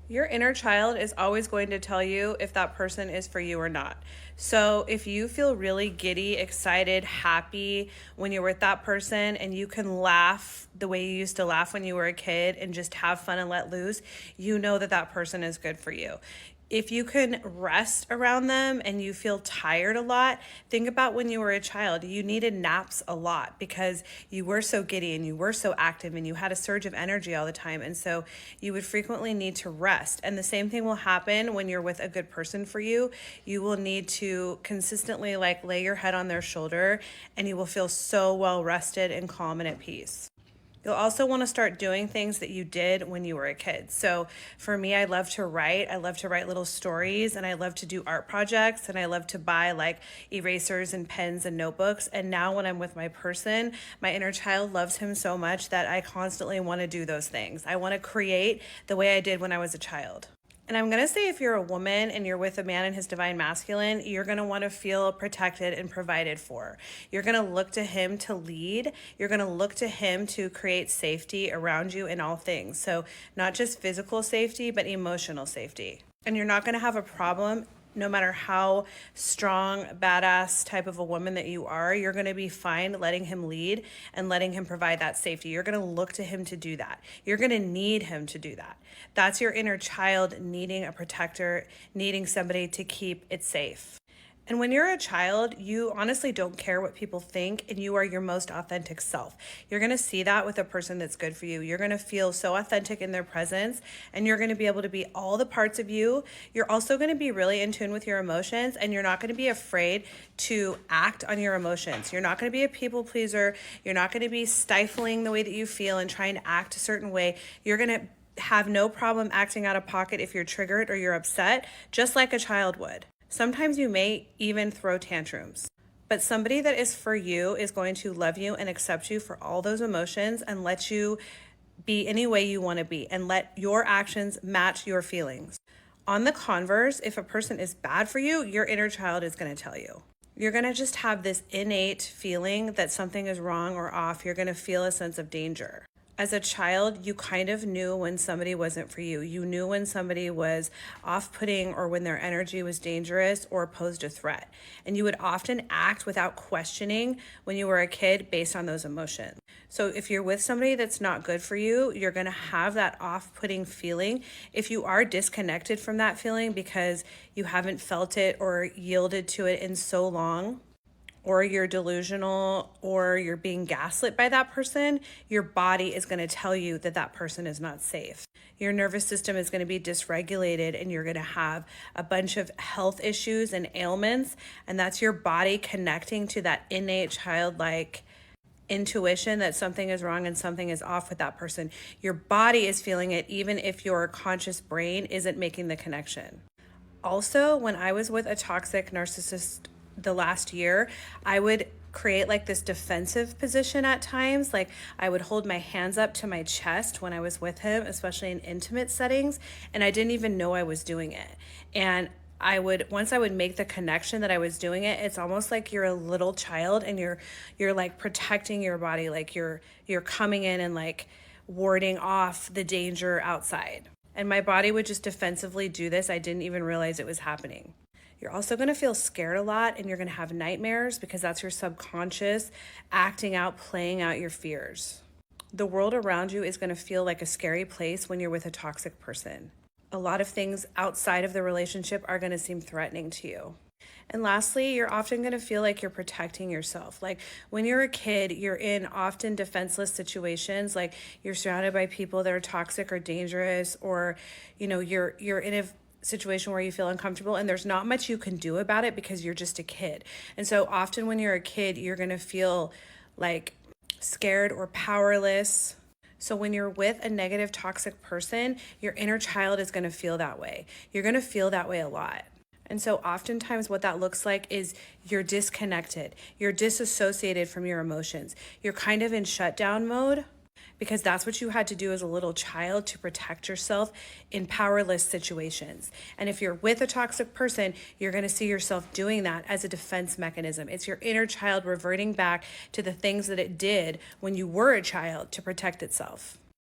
Your inner child is always going to tell you if that person is for you or not. So if you feel really giddy, excited, happy when you're with that person and you can laugh the way you used to laugh when you were a kid and just have fun and let loose, you know that that person is good for you. If you can rest around them and you feel tired a lot, think about when you were a child. You needed naps a lot because you were so giddy and you were so active and you had a surge of energy all the time. And so you would frequently need to rest. And the same thing will happen when you're with a good person for you. You will need to consistently lay your head on their shoulder and you will feel so well rested and calm and at peace. You'll also want to start doing things that you did when you were a kid. So for me, I love to write. I love to write little stories and I love to do art projects and I love to buy erasers and pens and notebooks. And now when I'm with my person, my inner child loves him so much that I constantly want to do those things. I want to create the way I did when I was a child. And I'm going to say if you're a woman and you're with a man in his divine masculine, you're going to want to feel protected and provided for. You're going to look to him to lead. You're going to look to him to create safety around you in all things. So not just physical safety, but emotional safety. And you're not going to have a problem no matter how strong, badass type of a woman that you are, you're going to be fine letting him lead and letting him provide that safety. You're going to look to him to do that. You're going to need him to do that. That's your inner child needing a protector, needing somebody to keep it safe. And when you're a child, you honestly don't care what people think and you are your most authentic self. You're going to see that with a person that's good for you. You're going to feel so authentic in their presence and you're going to be able to be all the parts of you. You're also going to be really in tune with your emotions and you're not going to be afraid to act on your emotions. You're not going to be a people pleaser. You're not going to be stifling the way that you feel and trying to act a certain way. You're going to have no problem acting out of pocket if you're triggered or you're upset, just like a child would. Sometimes you may even throw tantrums, but somebody that is for you is going to love you and accept you for all those emotions and let you be any way you want to be and let your actions match your feelings. On the converse, if a person is bad for you, your inner child is going to tell you. You're going to just have this innate feeling that something is wrong or off. You're going to feel a sense of danger. As a child, you kind of knew when somebody wasn't for you. You knew when somebody was off-putting or when their energy was dangerous or posed a threat. And you would often act without questioning when you were a kid based on those emotions. So if you're with somebody that's not good for you, you're going to have that off-putting feeling. If you are disconnected from that feeling because you haven't felt it or yielded to it in so long, or you're delusional, or you're being gaslit by that person, your body is going to tell you that that person is not safe. Your nervous system is going to be dysregulated and you're going to have a bunch of health issues and ailments, and that's your body connecting to that innate childlike intuition that something is wrong and something is off with that person. Your body is feeling it even if your conscious brain isn't making the connection. Also, when I was with a toxic narcissist the last year, I would create this defensive position at times. I would hold my hands up to my chest when I was with him, especially in intimate settings, and I didn't even know I was doing it. And once I would make the connection that I was doing it, it's almost like you're a little child and you're protecting your body, you're coming in and warding off the danger outside. And my body would just defensively do this. I didn't even realize it was happening. You're also going to feel scared a lot and you're going to have nightmares because that's your subconscious acting out, playing out your fears. The world around you is going to feel like a scary place when you're with a toxic person. A lot of things outside of the relationship are going to seem threatening to you. And lastly, you're often going to feel like you're protecting yourself. When you're a kid, you're in often defenseless situations. You're surrounded by people that are toxic or dangerous, or you're in a situation where you feel uncomfortable and there's not much you can do about it because you're just a kid. And so often when you're a kid, you're going to feel scared or powerless. So when you're with a negative toxic person, your inner child is going to feel that way. You're going to feel that way a lot. And so oftentimes what that looks like is you're disconnected. You're disassociated from your emotions. You're kind of in shutdown mode, because that's what you had to do as a little child to protect yourself in powerless situations. And if you're with a toxic person, you're going to see yourself doing that as a defense mechanism. It's your inner child reverting back to the things that it did when you were a child to protect itself.